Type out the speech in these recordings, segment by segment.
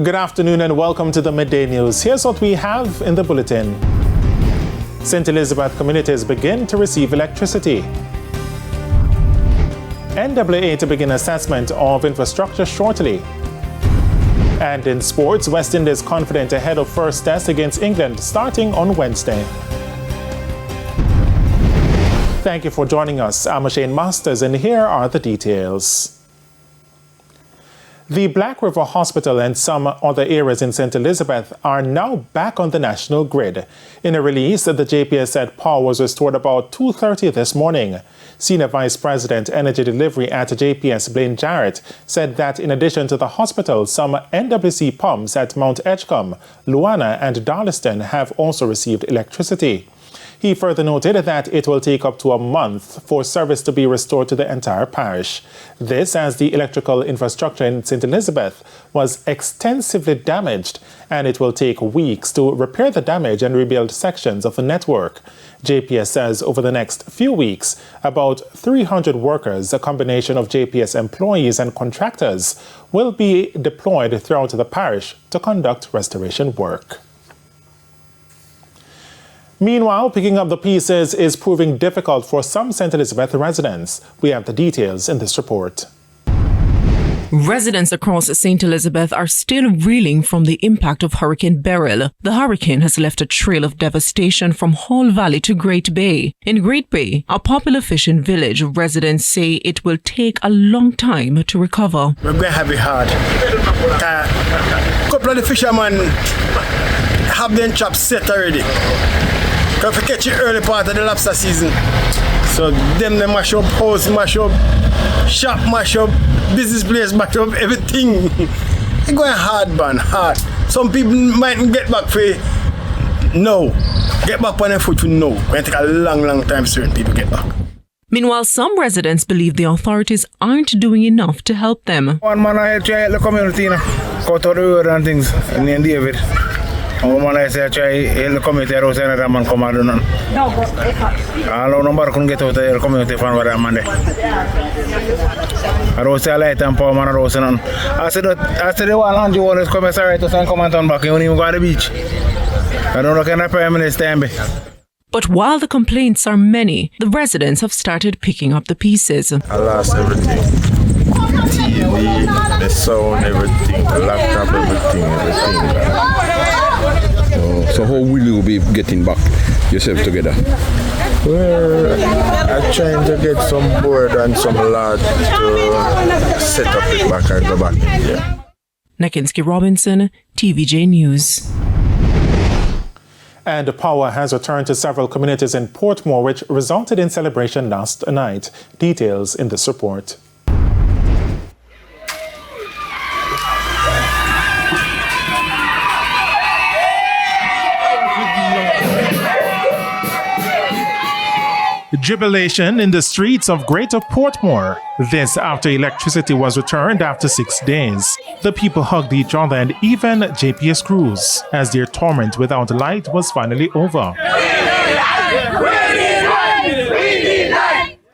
Good afternoon and welcome to the Midday News. Here's what we have in the bulletin. St. Elizabeth communities begin to receive electricity. NWA to begin assessment of infrastructure shortly. And in sports, West Indies confident ahead of first test against England starting on Wednesday. Thank you for joining us. I'm Shane Masters and here are the details. The Black River Hospital and some other areas in St. Elizabeth are now back on the national grid. In a release, the JPS said power was restored about 2:30 this morning. Senior Vice President Energy Delivery at JPS, Blaine Jarrett, said that in addition to the hospital, some NWC pumps at Mount Edgecombe, Luana and Darlaston have also received electricity. He further noted that it will take up to a month for service to be restored to the entire parish. This as the electrical infrastructure in St. Elizabeth was extensively damaged, and it will take weeks to repair the damage and rebuild sections of the network. JPS says over the next few weeks, about 300 workers, a combination of JPS employees and contractors, will be deployed throughout the parish to conduct restoration work. Meanwhile, picking up the pieces is proving difficult for some St. Elizabeth residents. We have the details in this report. Residents across St. Elizabeth are still reeling from the impact of Hurricane Beryl. The hurricane has left a trail of devastation from Hall Valley to Great Bay. In Great Bay, a popular fishing village, residents say it will take a long time to recover. We're going to have it hard. A couple of the fishermen have their traps set already. Because we catch the early part of the lobster season. So they mash up house, mash up shop, mash up business place, mash up everything. It's going hard, man, hard. Some people mightn't get back for no. Get back on their foot for no. It's going to take a long time for certain people get back. Meanwhile, some residents believe the authorities aren't doing enough to help them. One man I try to help the community, cut out the road and things, and then David. One man I say I try to help the community, and another man come out and none. All number couldn't get out the community from where I'm there. I was a light and power man, I was none. I said the one hand you always come sorry to come and turn back, you don't even go to the beach. I don't know kind of Prime Minister. But while the complaints are many, the residents have started picking up the pieces. I lost everything. TV, the sound, everything, the laptop, everything. So how will you be getting back yourself together? Well, I'm trying to get some board and some logs to set up it back and go back in there. Nakinski Robinson, TVJ News. And power has returned to several communities in Portmore, which resulted in celebration last night. Details in this report. Jubilation in the streets of Greater Portmore. This after electricity was returned after 6 days. The people hugged each other and even JPS crews as their torment without light was finally over.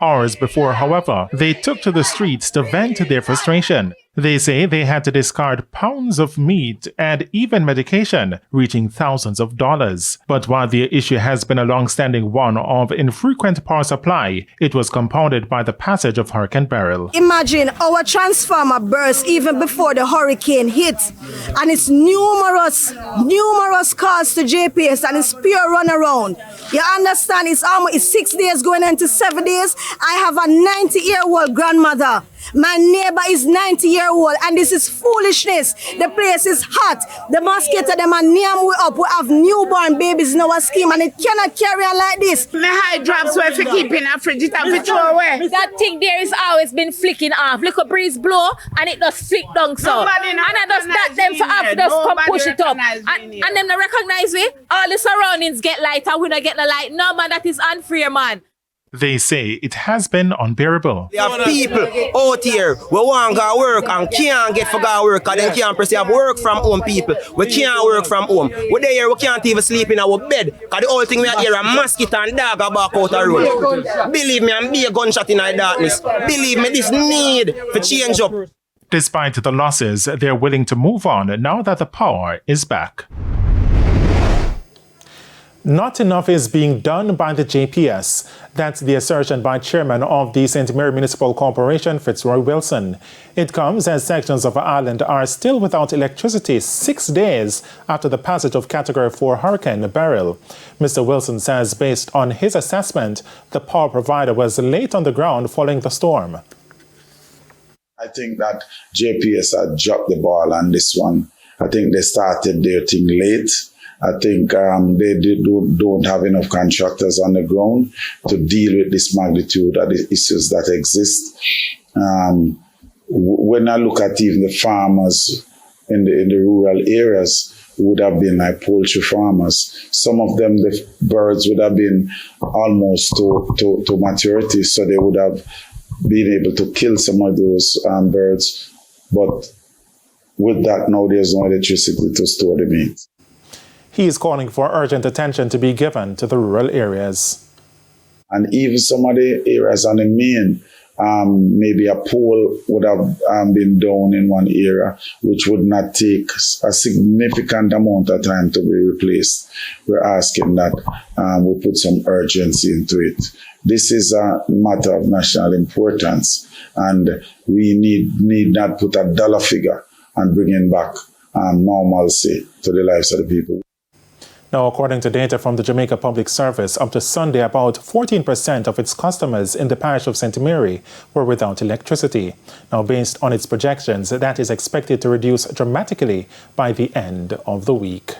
Hours before, however, they took to the streets to vent their frustration. They say they had to discard pounds of meat and even medication, reaching thousands of dollars. But while the issue has been a long-standing one of infrequent power supply, it was compounded by the passage of Hurricane Beryl. Imagine our transformer burst even before the hurricane hit. And it's numerous calls to JPS and it's pure runaround. You understand, it's 6 days going into 7 days. I have a 90-year-old grandmother. My neighbor is 90-year-old and this is foolishness. The place is hot. The mosquito, them are near me up. We have newborn babies in our scheme and it cannot carry on like this. The high drops where if you keep in a fridge, it have to throw away. That thing there is always been flicking off. Little breeze blow and it just flick down so. And I just start them for half, just come push it up. And them not recognize me. All the surroundings get light and we don't get the light. No man, that is unfair, man. They say it has been unbearable. There are people out here who want to go work and can't get for go work because they can't perceive work from home people. We can't work from home. We're there, we can't even sleep in our bed because the whole thing we are here a mosquito and dog are back out the road. Believe me, I'm be a gunshot in the darkness. Believe me, this need to change up. Despite the losses, they're willing to move on now that the power is back. Not enough is being done by the JPS. That's the assertion by Chairman of the St. Mary Municipal Corporation, Fitzroy Wilson. It comes as sections of the island are still without electricity 6 days after the passage of Category 4 Hurricane Beryl. Mr. Wilson says based on his assessment, the power provider was late on the ground following the storm. I think that JPS had dropped the ball on this one. I think they started their thing late. I think they don't have enough contractors on the ground to deal with this magnitude of the issues that exist. When I look at even the farmers in the rural areas, would have been like poultry farmers. Some of them, the birds would have been almost to maturity, so they would have been able to kill some of those birds. But with that, now there's no electricity to store the meat. He is calling for urgent attention to be given to the rural areas. And even some of the areas on the main, maybe a pole would have been down in one area, which would not take a significant amount of time to be replaced. We're asking that we put some urgency into it. This is a matter of national importance, and we need not put a dollar figure on bringing back normalcy to the lives of the people. Now, according to data from the Jamaica Public Service, up to Sunday, about 14% of its customers in the parish of St. Mary were without electricity. Now, based on its projections, that is expected to reduce dramatically by the end of the week.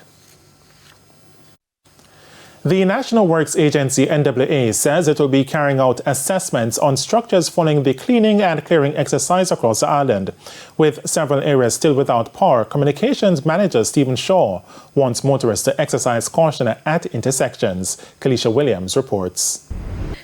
The National Works Agency, NWA, says it will be carrying out assessments on structures following the cleaning and clearing exercise across the island. With several areas still without power, Communications Manager Stephen Shaw wants motorists to exercise caution at intersections. Kalisha Williams reports.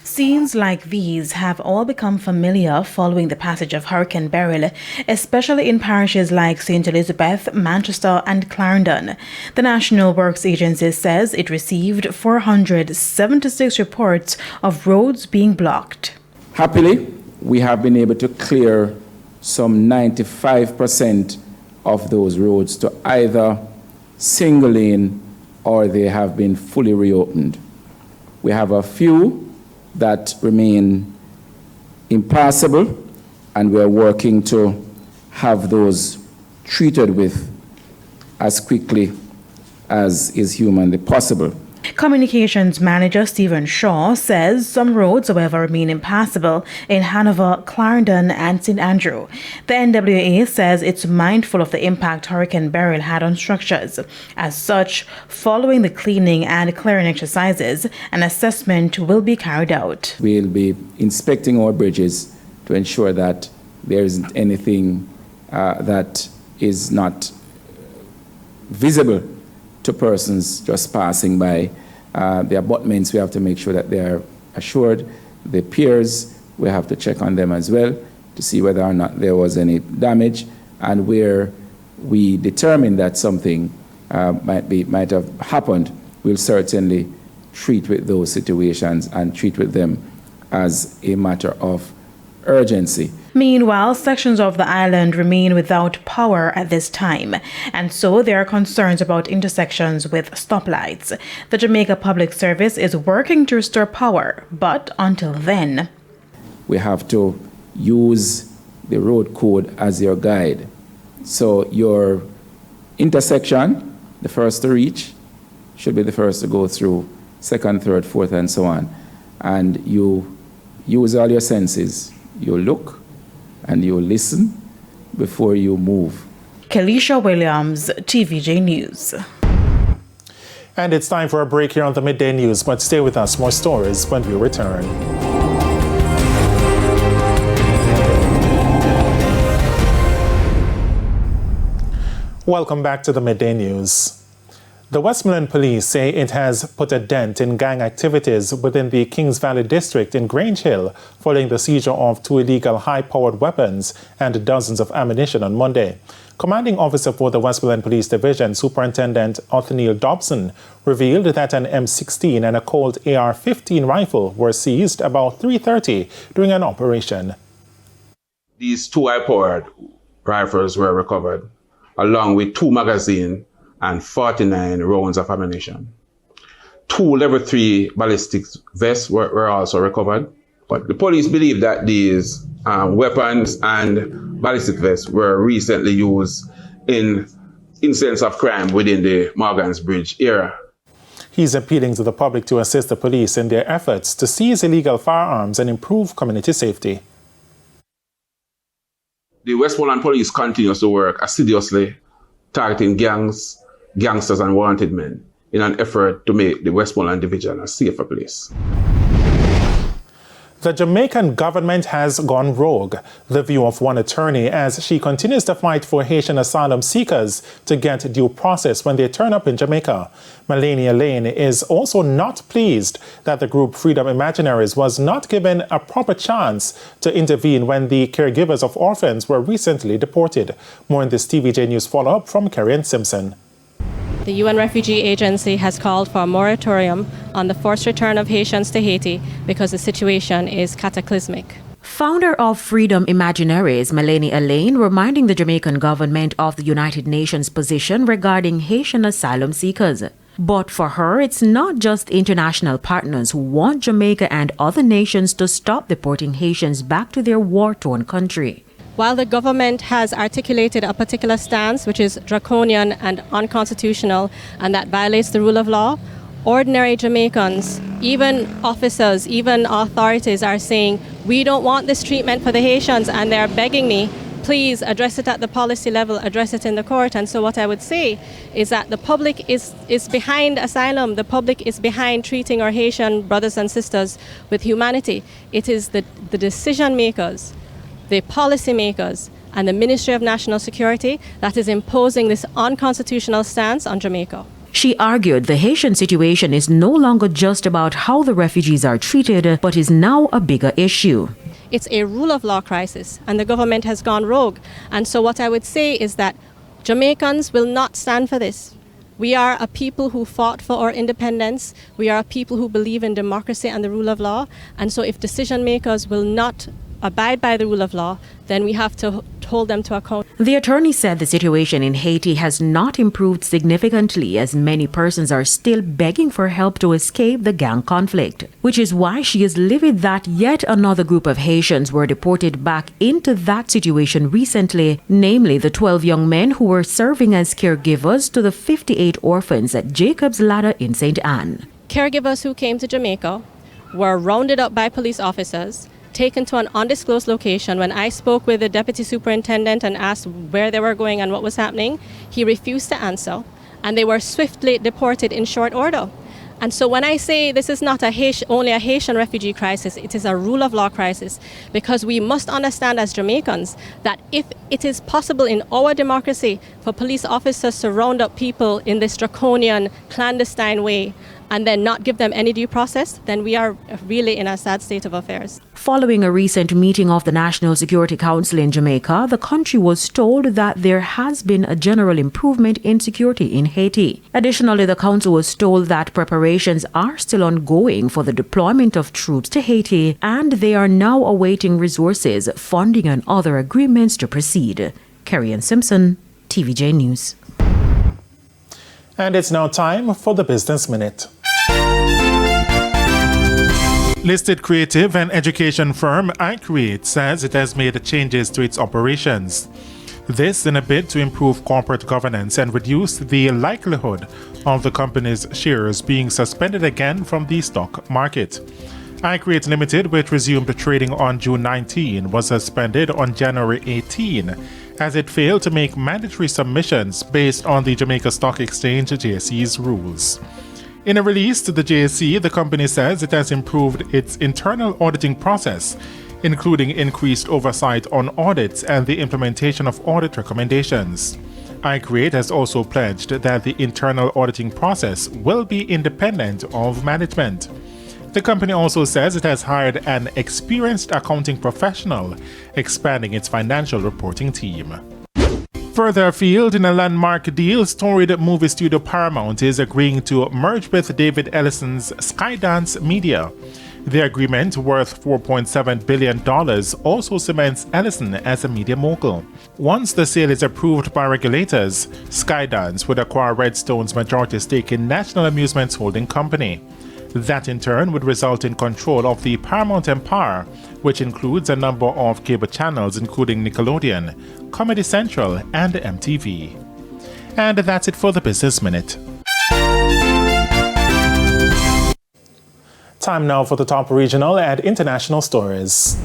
Scenes like these have all become familiar following the passage of Hurricane Beryl, especially in parishes like St. Elizabeth, Manchester and Clarendon. The National Works Agency says it received 476 reports of roads being blocked. Happily, we have been able to clear some 95% of those roads to either single lane or they have been fully reopened. We have a few that remain impassable, and we are working to have those treated with as quickly as is humanly possible. Communications Manager Stephen Shaw says some roads, however, remain impassable in Hanover, Clarendon and St. Andrew. The NWA says it's mindful of the impact Hurricane Beryl had on structures. As such, following the cleaning and clearing exercises, an assessment will be carried out. We'll be inspecting our bridges to ensure that there isn't anything that is not visible to persons just passing by. The abutments, we have to make sure that they are assured. The piers, we have to check on them as well to see whether or not there was any damage, and where we determine that something might have happened, we'll certainly treat with those situations and treat with them as a matter of urgency. Meanwhile, sections of the island remain without power at this time, and so there are concerns about intersections with stoplights. The Jamaica Public Service is working to restore power, but until then, we have to use the road code as your guide. So your intersection, the first to reach, should be the first to go through, second, third, fourth, and so on. And you use all your senses. You look and you listen before you move. Kalisha Williams, TVJ News. And it's time for a break here on the Midday News, but stay with us. More stories when we return. Welcome back to the Midday News. The Westmoreland Police say it has put a dent in gang activities within the Kings Valley district in Grange Hill following the seizure of 2 illegal high-powered weapons and dozens of ammunition on Monday. Commanding officer for the Westmoreland Police Division, Superintendent Othniel Dobson, revealed that an M16 and a Colt AR-15 rifle were seized about 3:30 during an operation. These 2 high-powered rifles were recovered, along with 2 magazines and 49 rounds of ammunition. 2 level 3 ballistic vests were also recovered. But the police believe that these weapons and ballistic vests were recently used in incidents of crime within the Morgan's Bridge area. He's appealing to the public to assist the police in their efforts to seize illegal firearms and improve community safety. The Westmoreland police continues to work assiduously targeting gangs, gangsters and wanted men in an effort to make the Westmoreland division a safer place. The Jamaican government has gone rogue, the view of one attorney, as she continues to fight for Haitian asylum seekers to get due process when they turn up in Jamaica. Melania Lane is also not pleased that the group Freedom Imaginaries was not given a proper chance to intervene when the caregivers of orphans were recently deported. More in this TVJ News follow-up from Kerry Simpson. The UN Refugee Agency has called for a moratorium on the forced return of Haitians to Haiti because the situation is cataclysmic. Founder of Freedom Imaginaries, Melania Lane, reminding the Jamaican government of the United Nations position regarding Haitian asylum seekers. But for her, it's not just international partners who want Jamaica and other nations to stop deporting Haitians back to their war-torn country. While the government has articulated a particular stance which is draconian and unconstitutional and that violates the rule of law, ordinary Jamaicans, even officers, even authorities are saying, we don't want this treatment for the Haitians, and they're begging me, please address it at the policy level, address it in the court. And so what I would say is that the public is behind asylum. The public is behind treating our Haitian brothers and sisters with humanity. It is the decision makers, the policymakers, and the Ministry of National Security that is imposing this unconstitutional stance on Jamaica. She argued the Haitian situation is no longer just about how the refugees are treated, but is now a bigger issue. It's a rule of law crisis, and the government has gone rogue. And so what I would say is that Jamaicans will not stand for this. We are a people who fought for our independence. We are a people who believe in democracy and the rule of law. And so if decision makers will not abide by the rule of law, then we have to hold them to account. The attorney said the situation in Haiti has not improved significantly as many persons are still begging for help to escape the gang conflict, which is why she is livid that yet another group of Haitians were deported back into that situation recently, namely the 12 young men who were serving as caregivers to the 58 orphans at Jacob's Ladder in St. Anne. Caregivers who came to Jamaica were rounded up by police officers, taken to an undisclosed location. When I spoke with the deputy superintendent and asked where they were going and what was happening, he refused to answer, and they were swiftly deported in short order. And so when I say this is not only a Haitian refugee crisis, it is a rule of law crisis, because we must understand as Jamaicans that if it is possible in our democracy for police officers to round up people in this draconian, clandestine way, and then not give them any due process, then we are really in a sad state of affairs. Following a recent meeting of the National Security Council in Jamaica, the country was told that there has been a general improvement in security in Haiti. Additionally, the council was told that preparations are still ongoing for the deployment of troops to Haiti, and they are now awaiting resources, funding, and other agreements to proceed. Kerry Simpson, TVJ News. And it's now time for the Business Minute. Listed creative and education firm iCreate says it has made changes to its operations. This in a bid to improve corporate governance and reduce the likelihood of the company's shares being suspended again from the stock market. iCreate Limited, which resumed trading on June 19, was suspended on January 18 as it failed to make mandatory submissions based on the Jamaica Stock Exchange JSE's rules. In a release to the JSE, the company says it has improved its internal auditing process, including increased oversight on audits and the implementation of audit recommendations. iCreate has also pledged that the internal auditing process will be independent of management. The company also says it has hired an experienced accounting professional, expanding its financial reporting team. Further afield, in a landmark deal, storied movie studio Paramount is agreeing to merge with David Ellison's Skydance Media. The agreement, worth $4.7 billion, also cements Ellison as a media mogul. Once the sale is approved by regulators, Skydance would acquire Redstone's majority stake in National Amusements Holding Company. That in turn would result in control of the Paramount empire, which includes a number of cable channels including Nickelodeon, Comedy Central, and MTV. And that's it for the Business Minute. Time now for the top regional and international stories.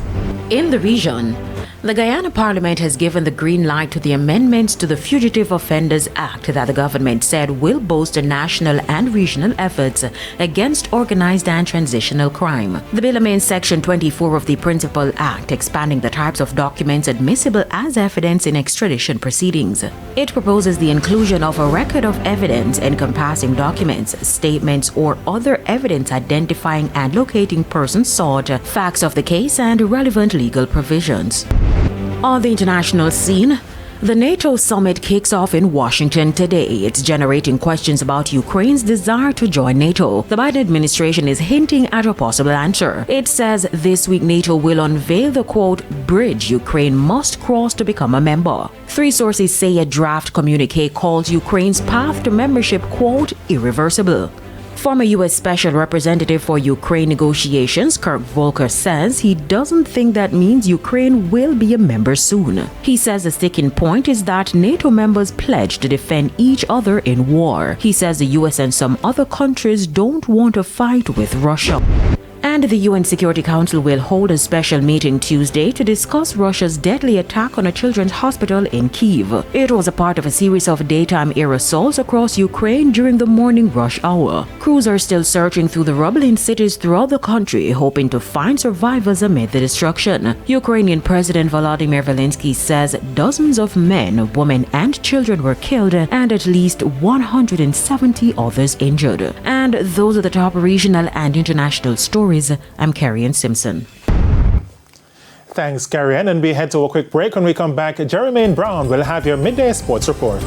In the region, the Guyana Parliament has given the green light to the amendments to the Fugitive Offenders Act that the government said will bolster national and regional efforts against organized and transitional crime. The bill amends Section 24 of the Principal Act, expanding the types of documents admissible as evidence in extradition proceedings. It proposes the inclusion of a record of evidence encompassing documents, statements, or other evidence identifying and locating persons sought, facts of the case, and relevant legal provisions. On the international scene, the NATO summit kicks off in Washington today. It's generating questions about Ukraine's desire to join NATO. The Biden administration is hinting at a possible answer. It says this week NATO will unveil the, quote, bridge Ukraine must cross to become a member. Three sources say a draft communique calls Ukraine's path to membership, quote, irreversible. Former U.S. Special Representative for Ukraine negotiations, Kirk Volker, says he doesn't think that means Ukraine will be a member soon. He says the sticking point is that NATO members pledge to defend each other in war. He says the U.S. and some other countries don't want to fight with Russia. And the UN Security Council will hold a special meeting Tuesday to discuss Russia's deadly attack on a children's hospital in Kyiv. It was a part of a series of daytime air assaults across Ukraine during the morning rush hour. Crews are still searching through the rubble in cities throughout the country, hoping to find survivors amid the destruction. Ukrainian President Volodymyr Zelensky says dozens of men, women, and children were killed and at least 170 others injured. And those are the top regional and international stories. I'm Carrie Ann Simpson. Thanks, Carrie Ann. And we head to a quick break. When we come back, Jermaine Brown will have your midday sports report.